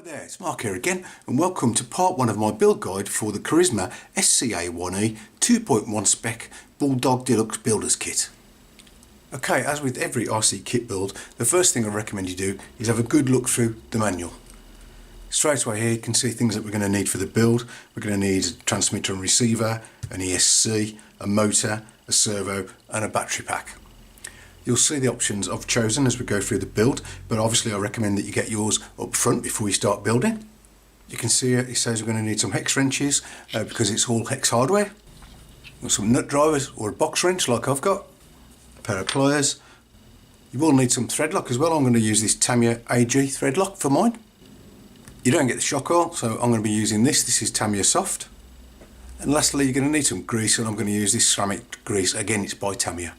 Hi there, it's Mark here again and welcome to part 1 of my build guide for the Carisma SCA1E 2.1 Spec Bulldog Deluxe Builder's Kit. Okay, as with every RC kit build, the first thing I recommend you do is have a good look through the manual. Straight away here you can see things that we're going to need for the build. We're going to need a transmitter and receiver, an ESC, a motor, a servo and a battery pack. You'll see the options I've chosen as we go through the build, but obviously I recommend that you get yours up front before you start building. You can see it says we're going to need some hex wrenches because it's all hex hardware. Some nut drivers or a box wrench like I've got, a pair of pliers. You will need some thread lock as well. I'm going to use this Tamiya AG thread lock for mine. You don't get the shock oil, so I'm going to be using this. This is Tamiya Soft. And lastly, you're going to need some grease, and I'm going to use this ceramic grease. Again, it's by Tamiya.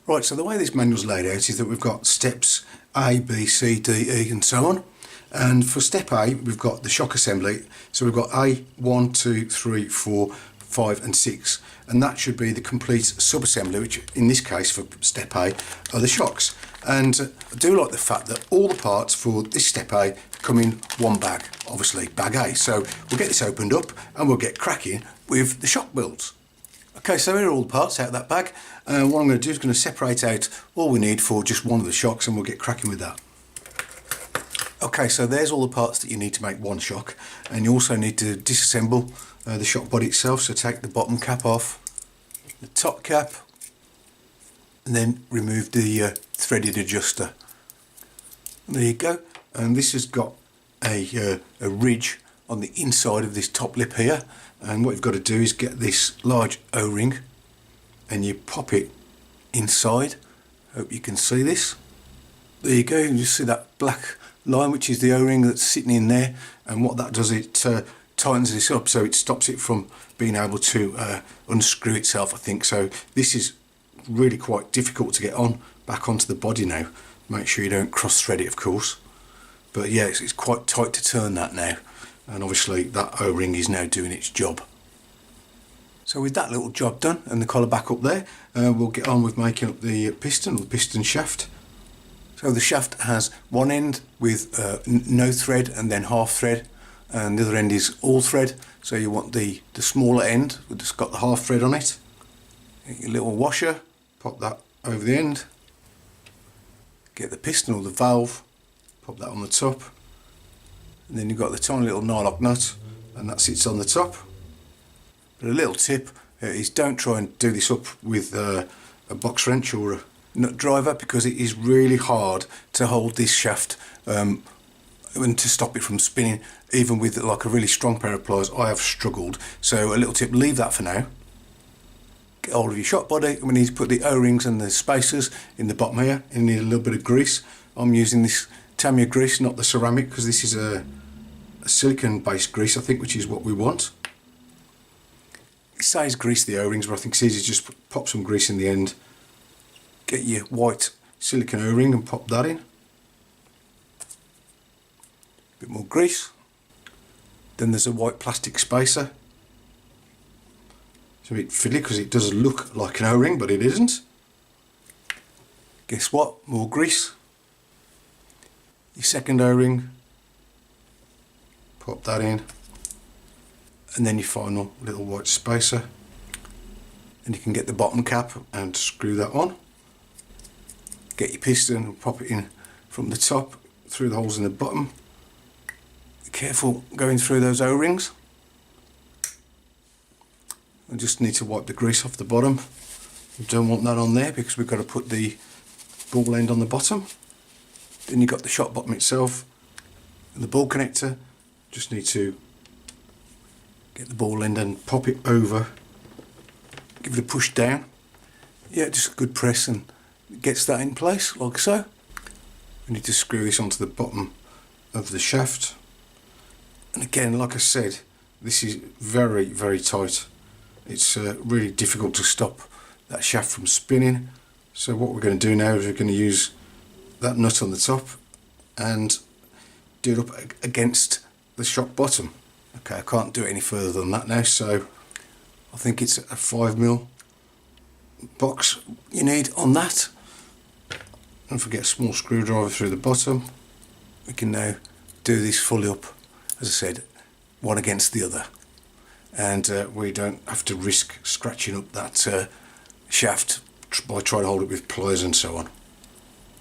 Right, so the way this manual's laid out is that we've got steps A, B, C, D, E and so on. And for step A, we've got the shock assembly. So we've got A, 1, 2, 3, 4, 5 and 6. And that should be the complete sub-assembly, which in this case for step A are the shocks. And I do like the fact that all the parts for this step A come in one bag, obviously bag A. So we'll get this opened up and we'll get cracking with the shock builds. Okay, so here are all the parts out of that bag. What I'm going to do is going to separate out all we need for just one of the shocks and we'll get cracking with that. Okay, so there's all the parts that you need to make one shock, and you also need to disassemble the shock body itself. So take the bottom cap off, the top cap, and then remove the threaded adjuster. There you go. And this has got a ridge on the inside of this top lip here, and what you've got to do is get this large O-ring and you pop it inside. Hope you can see this. There you go. You just see that black line, which is the O-ring that's sitting in there, and what that does, it tightens this up so it stops it from being able to unscrew itself, I think. So this is really quite difficult to get back onto the body now. Make sure you don't cross thread it, of course, but yeah, it's quite tight to turn that now, and obviously that O-ring is now doing its job. So with that little job done and the collar back up there, we'll get on with making up the piston, or the piston shaft. So the shaft has one end with no thread and then half thread, and the other end is all thread. So you want the smaller end that's got the half thread on it. Get your little washer, pop that over the end. Get the piston or the valve, pop that on the top. And then you've got the tiny little nylock nut, and that sits on the top. But a little tip is don't try and do this up with a box wrench or a nut driver, because it is really hard to hold this shaft and to stop it from spinning. Even with like a really strong pair of pliers, I have struggled. So a little tip, leave that for now. Get hold of your shock body, and we need to put the O-rings and the spacers in the bottom here, and you need a little bit of grease. I'm using this Tamiya grease, not the ceramic, because this is a silicone based grease, I think, which is what we want. It says grease the O-rings, but I think it's easy to just pop some grease in the end. Get your white silicone O-ring and pop that in. A bit more grease. Then there's a white plastic spacer. It's a bit fiddly because it does look like an O-ring, but it isn't. Guess what? More grease. Your second O-ring. Pop that in. And then your final little white spacer, and you can get the bottom cap and screw that on. Get your piston and pop it in from the top through the holes in the bottom. Be careful going through those O-rings. I just need to wipe the grease off the bottom. We don't want that on there because we've got to put the ball end on the bottom. Then you've got the shock bottom itself and the ball connector. Just need to get the ball end and pop it over. Give it a push down. Yeah, just a good press and it gets that in place like so. We need to screw this onto the bottom of the shaft. And again, like I said, this is very, very tight. It's really difficult to stop that shaft from spinning. So what we're going to do now is we're going to use that nut on the top and do it up against the shock bottom. Okay, I can't do it any further than that now, so I think it's a 5mm box you need on that. Don't forget a small screwdriver through the bottom. We can now do this fully up, as I said, one against the other, and we don't have to risk scratching up that shaft by trying to hold it with pliers and so on.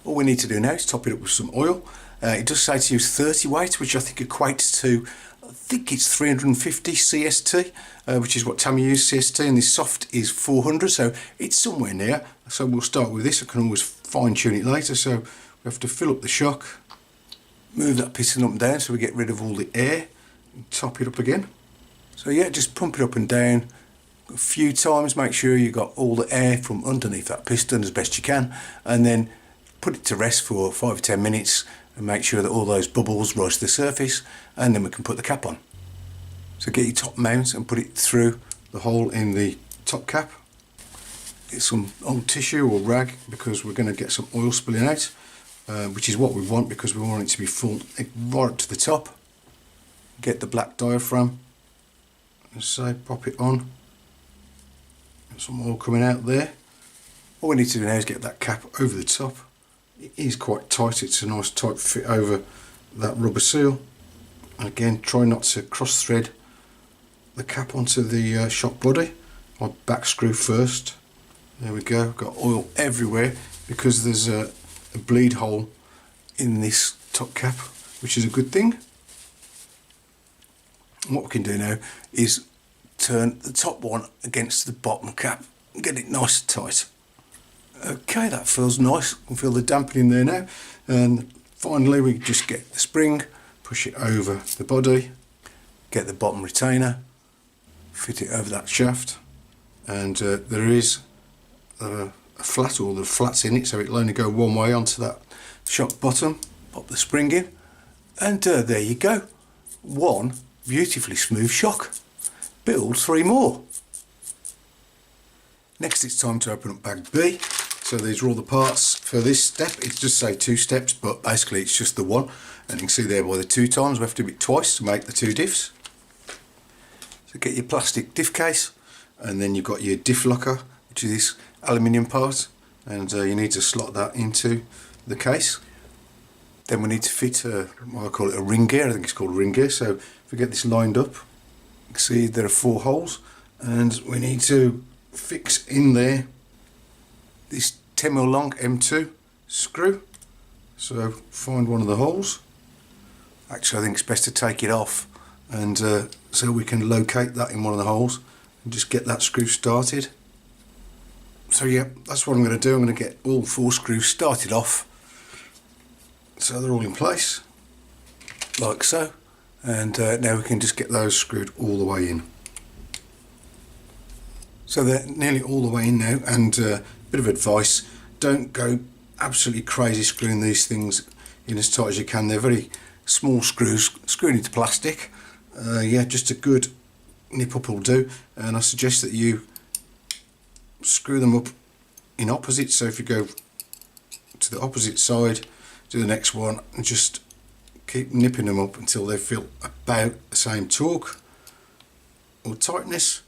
All we need to do now is top it up with some oil. It does say to use 30 weight, which I think equates to, I think it's 350 CST, which is what Tammy used, CST, and this soft is 400, so it's somewhere near. So we'll start with this. I can always fine tune it later. So we have to fill up the shock, move that piston up and down so we get rid of all the air, and top it up again. So yeah, just pump it up and down a few times, make sure you got all the air from underneath that piston as best you can, and then put it to rest for 5 or 10 minutes and make sure that all those bubbles rise to the surface, and then we can put the cap on. So get your top mount and put it through the hole in the top cap. Get some old tissue or rag because we're going to get some oil spilling out, which is what we want because we want it to be full right to the top. Get the black diaphragm, and so pop it on. Get some oil coming out there. All we need to do now is get that cap over the top. It is quite tight, it's a nice tight fit over that rubber seal. And again, try not to cross thread the cap onto the shock body. I back screw first. There we go, got oil everywhere because there's a bleed hole in this top cap, which is a good thing. And what we can do now is turn the top one against the bottom cap and get it nice and tight. Okay, that feels nice. You can feel the dampening there now. And finally we just get the spring, push it over the body, get the bottom retainer, fit it over that shaft, and there is a flat, or the flats in it, so it'll only go one way onto that shock bottom. Pop the spring in, and there you go. One beautifully smooth shock. Build 3 more. Next it's time to open up bag B. So these are all the parts for this step. It does say 2 steps, but basically it's just the one. And you can see there by the 2 times, we have to do it twice to make the 2 diffs. So get your plastic diff case, and then you've got your diff locker, which is this aluminium part, and you need to slot that into the case. Then we need to fit I call it a ring gear, I think it's called a ring gear. So if we get this lined up, you can see there are 4 holes, and we need to fix in there this 10mm long M2 screw. So find one of the holes. Actually I think it's best to take it off, and so we can locate that in one of the holes and just get that screw started. So yeah, that's what I'm going to do. I'm going to get all 4 screws started off so they're all in place like so, and now we can just get those screwed all the way in. So they're nearly all the way in now, and bit of advice, don't go absolutely crazy screwing these things in as tight as you can. They're very small screws, screwing into plastic. Yeah, just a good nip up will do, and I suggest that you screw them up in opposite. So if you go to the opposite side, do the next one, and just keep nipping them up until they feel about the same torque or tightness,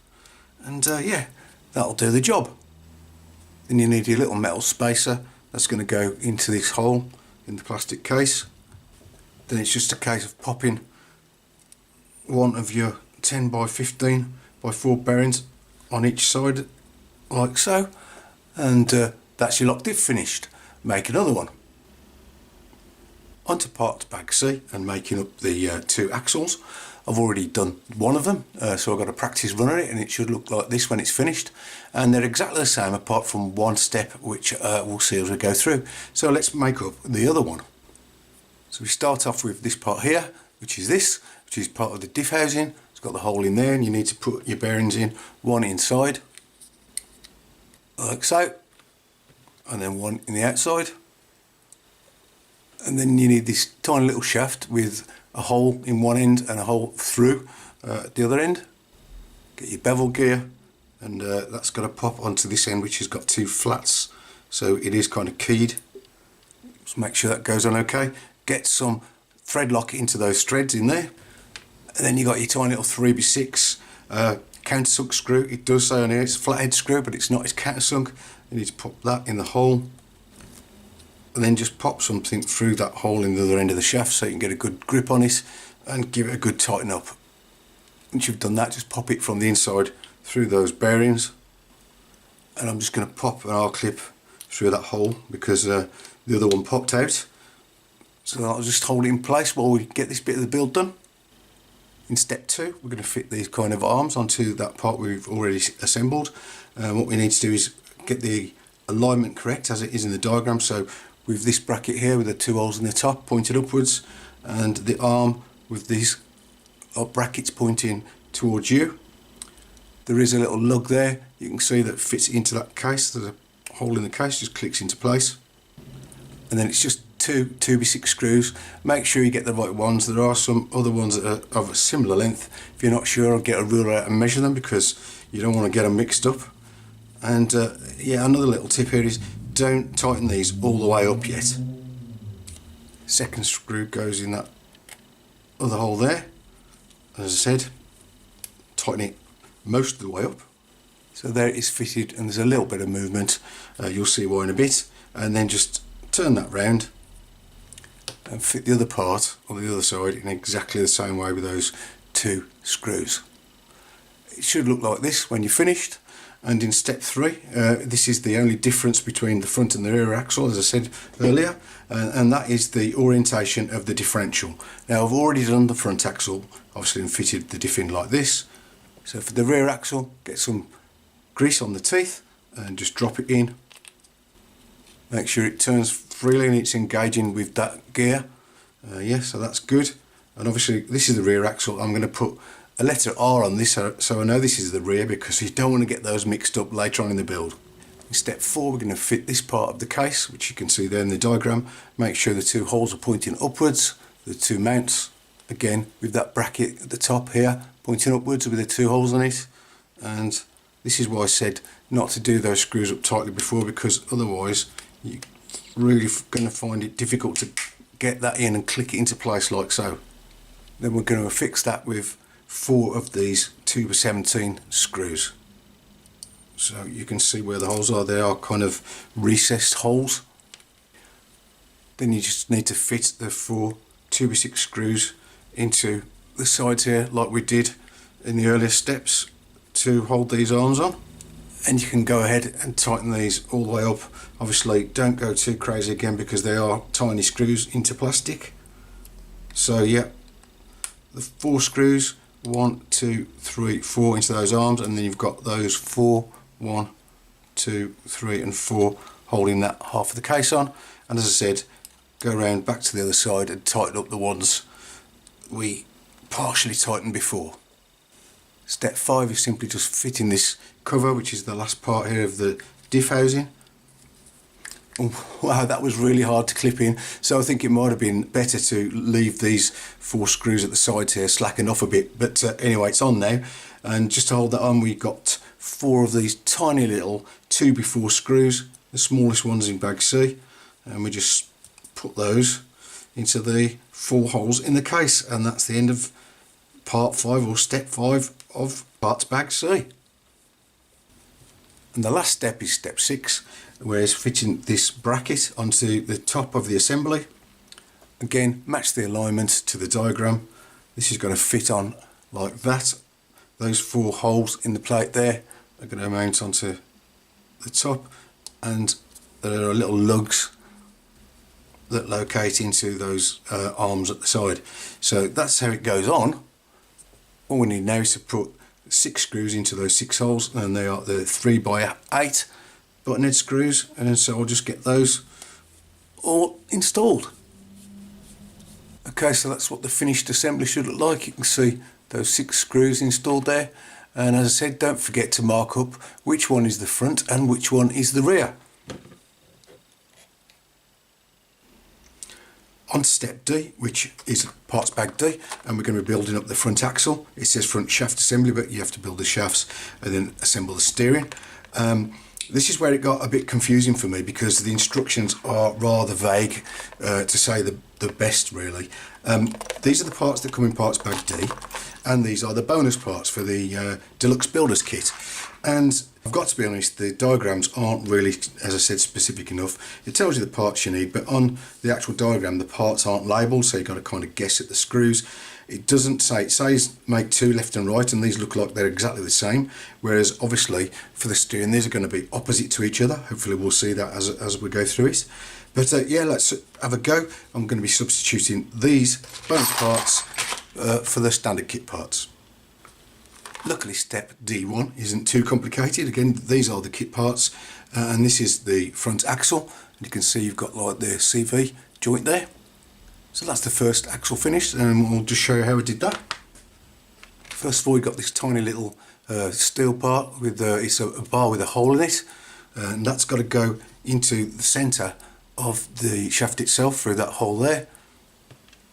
and yeah, that'll do the job. Then you need your little metal spacer that's going to go into this hole in the plastic case. Then it's just a case of popping one of your 10 by 15 by 4 bearings on each side like so, and that's your lock diff finished. Make another one. Onto part bag C and making up the 2 axles. I've already done one of them, so I've got a practice run on it, and it should look like this when it's finished. And they're exactly the same apart from one step, which we'll see as we go through. So let's make up the other one. So we start off with this part here, which is part of the diff housing. It's got the hole in there, and you need to put your bearings in, one inside like so, and then one in the outside. And then you need this tiny little shaft with a hole in one end and a hole through the other end. Get your bevel gear, and that's got to pop onto this end, which has got 2 flats, so it is kind of keyed. Just make sure that goes on okay. Get some thread lock into those threads in there, and then you got your tiny little 3x6 countersunk screw. It does say on here it's a flathead screw, but it's not, it's countersunk. You need to pop that in the hole, and then just pop something through that hole in the other end of the shaft so you can get a good grip on it and give it a good tighten up. Once you've done that, just pop it from the inside through those bearings, and I'm just going to pop an R-clip through that hole because the other one popped out. So I'll just hold it in place while we get this bit of the build done. In step 2, we're going to fit these kind of arms onto that part we've already assembled. What we need to do is get the alignment correct as it is in the diagram. So with this bracket here with the 2 holes in the top pointed upwards, and the arm with these brackets pointing towards you. There is a little lug there, you can see, that fits into that case. There's a hole in the case, just clicks into place. And then it's just 2 2x6 screws. Make sure you get the right ones. There are some other ones that are of a similar length. If you're not sure, I'll get a ruler out and measure them because you don't want to get them mixed up. And yeah, another little tip here is don't tighten these all the way up yet. Second screw goes in that other hole there. As I said, tighten it most of the way up. So there it is fitted, and there's a little bit of movement. You'll see why in a bit. And then just turn that round and fit the other part on the other side in exactly the same way with those 2 screws. It should look like this when you're finished. And in step 3, this is the only difference between the front and the rear axle, as I said earlier, and that is the orientation of the differential. Now I've already done the front axle, obviously, and fitted the diff in like this. So for the rear axle, get some grease on the teeth and just drop it in. Make sure it turns freely and it's engaging with that gear. Yeah, so that's good. And obviously this is the rear axle. I'm going to put a letter R on this so I know this is the rear, because you don't want to get those mixed up later on in the build. In step 4, we're going to fit this part of the case, which you can see there in the diagram. Make sure the 2 holes are pointing upwards, the 2 mounts, again with that bracket at the top here pointing upwards with the 2 holes on it. And this is why I said not to do those screws up tightly before, because otherwise you're really going to find it difficult to get that in and click it into place like so. Then we're going to fix that with 4 of these 2x17 screws. So you can see where the holes are. They are kind of recessed holes. Then you just need to fit the 4 2x6 screws into the sides here like we did in the earlier steps to hold these arms on. And you can go ahead and tighten these all the way up. Obviously don't go too crazy again because they are tiny screws into plastic. So yeah, the 4 screws, 1, 2, 3, 4 into those arms, and then you've got those 4, 1, 2, 3 and 4 holding that half of the case on. And as I said, go around back to the other side and tighten up the ones we partially tightened before. Step 5 is simply just fitting this cover, which is the last part here of the diff housing. Wow, that was really hard to clip in, so I think it might have been better to leave these 4 screws at the sides here slackened off a bit, but anyway, it's on now. And just to hold that on, we got 4 of these tiny little 2x4 screws, the smallest ones in bag C, and we just put those into the 4 holes in the case, and that's the end of part 5 or step 5 of parts bag C. And the last step is step 6, where it's fitting this bracket onto the top of the assembly. Again, match the alignment to the diagram. This is going to fit on like that. Those 4 holes in the plate there are going to mount onto the top, and there are little lugs that locate into those arms at the side. So that's how it goes on. All we need now is to put 6 screws into those 6 holes, and they are the 3x8 buttonhead screws, and so I'll just get those all installed. Okay, so that's what the finished assembly should look like. You can see those 6 screws installed there, and as I said, don't forget to mark up which one is the front and which one is the rear. On to step D, which is parts bag D, and we're going to be building up the front axle. It says front shaft assembly, but you have to build the shafts and then assemble the steering. This is where it got a bit confusing for me because the instructions are rather vague, to say the best really. These are the parts that come in parts bag D, and these are the bonus parts for the Deluxe Builders Kit. And I've got to be honest, the diagrams aren't really, as I said, specific enough. It tells you the parts you need, but on the actual diagram the parts aren't labelled, so you've got to kind of guess at the screws. It doesn't say, it says make two left and right, and these look like they're exactly the same, whereas obviously for the steering these are going to be opposite to each other. Hopefully we'll see that as we go through it. But yeah, let's have a go. I'm going to be substituting these bonus parts for the standard kit parts. Luckily step D1 isn't too complicated. Again, these are the kit parts, and this is the front axle, and you can see you've got like the CV joint there. So that's the first axle finished, and we'll just show you how we did that. First of all, we've got this tiny little steel part with it's a bar with a hole in it, and that's got to go into the centre of the shaft itself through that hole there.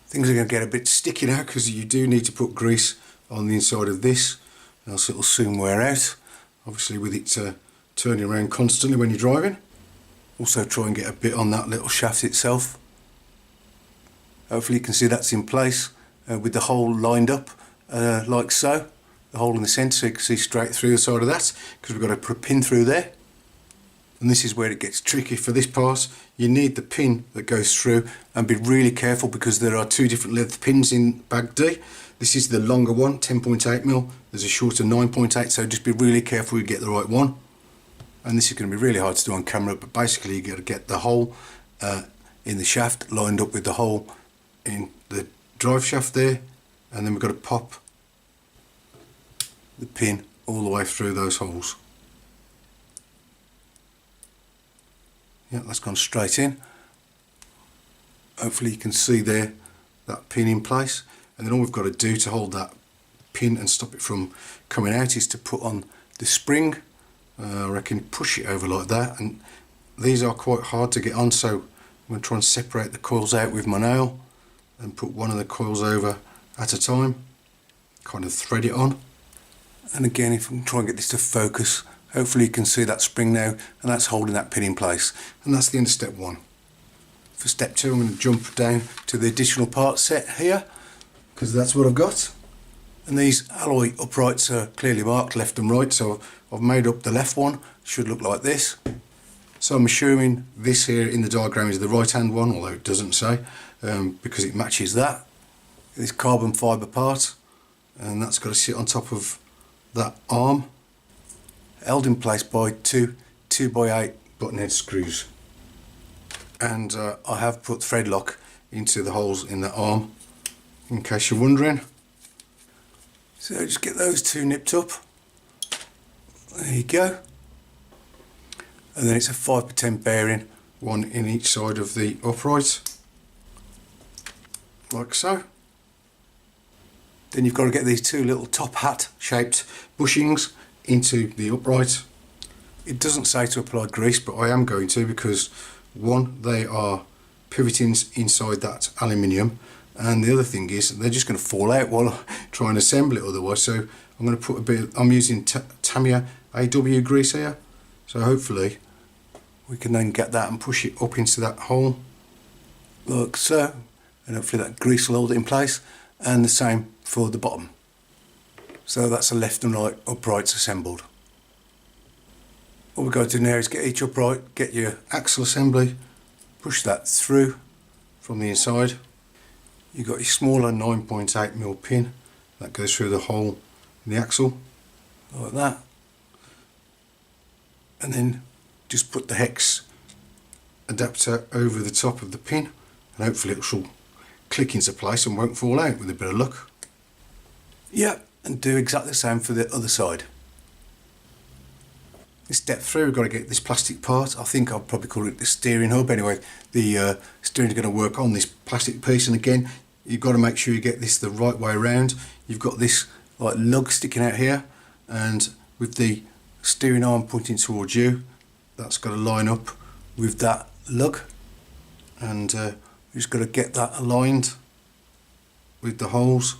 Things are going to get a bit sticky now because you do need to put grease on the inside of this, else it will soon wear out, obviously with it turning around constantly when you're driving. Also try and get a bit on that little shaft itself. Hopefully you can see that's in place with the hole lined up like so. The hole in the centre, so you can see straight through the side of that, because we've got to put a pin through there. And this is where it gets tricky for this part. You need the pin that goes through, and be really careful because there are two different length pins in bag D. This is the longer one, 10.8mm. There's a shorter 9.8, so just be really careful you get the right one. And this is going to be really hard to do on camera, but basically you got to get the hole in the shaft lined up with the hole in the drive shaft there, and then we've got to pop the pin all the way through those holes. Yeah, that's gone straight in. Hopefully you can see there that pin in place, and then all we've got to do to hold that pin and stop it from coming out is to put on the spring. I reckon push it over like that, and these are quite hard to get on, so I'm going to try and separate the coils out with my nail and put one of the coils over at a time, kind of thread it on. And again, if I can try and get this to focus, hopefully you can see that spring now, and that's holding that pin in place. And that's the end of step one. For step two, I'm going to jump down to the additional part set here, because that's what I've got. And these alloy uprights are clearly marked left and right, so I've made up the left one. Should look like this. So I'm assuming this here in the diagram is the right hand one, although it doesn't say, because it matches that. This carbon fibre part, and that's got to sit on top of that arm, held in place by two 2x8 button head screws. And I have put thread lock into the holes in the arm, in case you're wondering. So just get those two nipped up. There you go. And then it's a 5x10 bearing, one in each side of the upright, like so. Then you've got to get these two little top hat shaped bushings into the upright. It doesn't say to apply grease, but I am going to, because one, they are pivotings inside that aluminium, and the other thing is they're just going to fall out while I try and assemble it otherwise. So I'm going to put a bit, I'm using Tamiya AW grease here, so hopefully we can then get that and push it up into that hole like so, and hopefully that grease will hold it in place. And the same for the bottom. So that's a left and right uprights assembled. What we've got to do now is get each upright, get your axle assembly, push that through from the inside. You've got your smaller 9.8mm pin that goes through the hole in the axle, like that. And then just put the hex adapter over the top of the pin, and hopefully it shall click into place and won't fall out with a bit of luck. Yep, and do exactly the same for the other side. In step 3, we've got to get this plastic part. I think I'll probably call it the steering hub. Anyway, the steering is going to work on this plastic piece, and again, you've got to make sure you get this the right way around. You've got this like lug sticking out here, and with the steering arm pointing towards you, that's got to line up with that lug, and you've just got to get that aligned with the holes.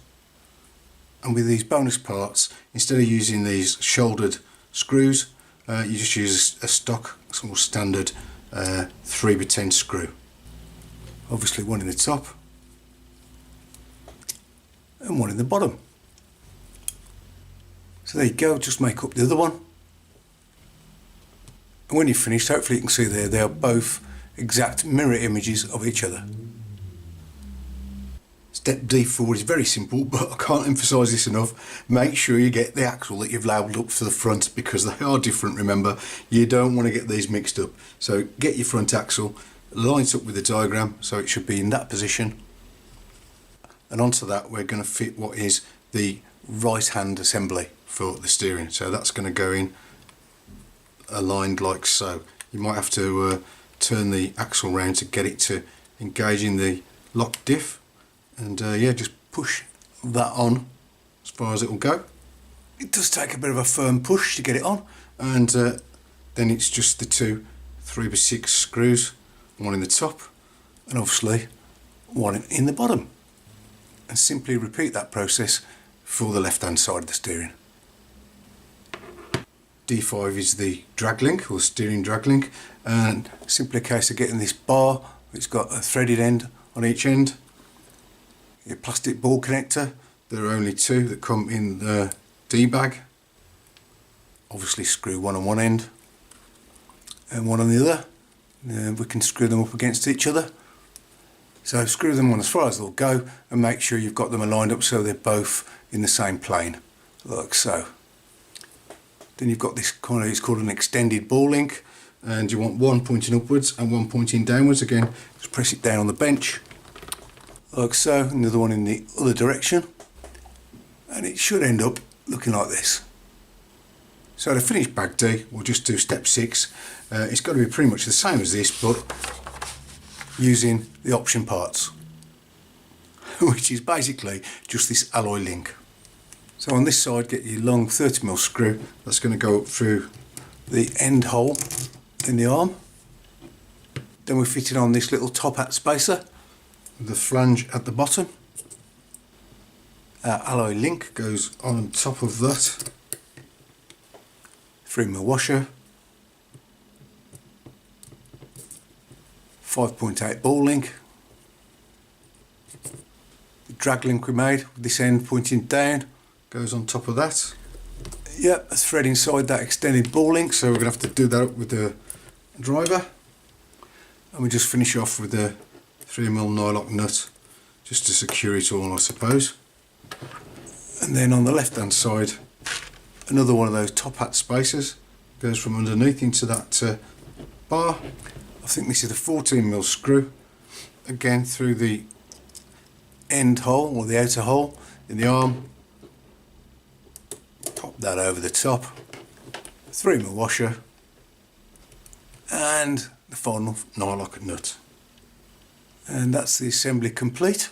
And with these bonus parts, instead of using these shouldered screws, you just use a stock, sort of standard 3x10 screw. Obviously one in the top and one in the bottom. So there you go, just make up the other one. And when you're finished, hopefully you can see there, they are both exact mirror images of each other. Step D4 is very simple, but I can't emphasise this enough. Make sure you get the axle that you've labelled up for the front, because they are different, remember. You don't want to get these mixed up. So get your front axle, line it up with the diagram, so it should be in that position. And onto that we're going to fit what is the right hand assembly for the steering. So that's going to go in aligned like so. You might have to turn the axle round to get it to engage in the lock diff, and yeah, just push that on as far as it will go. It does take a bit of a firm push to get it on, and then it's just the two 3x6 screws, one in the top and obviously one in the bottom, and simply repeat that process for the left hand side of the steering. D5 is the drag link, or steering drag link, and simply a case of getting this bar. It's got a threaded end on each end. Your plastic ball connector, there are only two that come in the D bag. Obviously screw one on one end and one on the other. We can screw them up against each other. So screw them on as far as they'll go, and make sure you've got them aligned up so they're both in the same plane, like so. Then you've got this kind of, it's called an extended ball link, and you want one pointing upwards and one pointing downwards. Again, just press it down on the bench like so, and the other one in the other direction, and it should end up looking like this. So to finish bag D, we'll just do step 6. It's got to be pretty much the same as this, but using the option parts, which is basically just this alloy link. So on this side, get your long 30mm screw that's going to go up through the end hole in the arm. Then we fit it on this little top hat spacer with the flange at the bottom. Our alloy link goes on top of that. 3mm washer, 5.8 ball link, the drag link we made with this end pointing down goes on top of that. Yep, a thread inside that extended ball link, so we're going to have to do that up with the driver. And we just finish off with a 3mm nylock nut just to secure it all, I suppose. And then on the left hand side, another one of those top hat spacers goes from underneath into that bar. I think this is a 14mm screw, again through the end hole or the outer hole in the arm. Pop that over the top, 3mm washer, and the final nylock nut. And that's the assembly complete.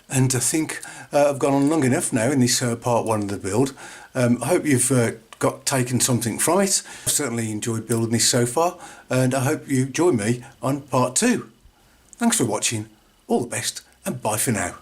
And I think I've gone on long enough now in this part 1 of the build. I hope you've taken something from it. I've certainly enjoyed building this so far, and I hope you join me on part 2. Thanks for watching, all the best, and bye for now.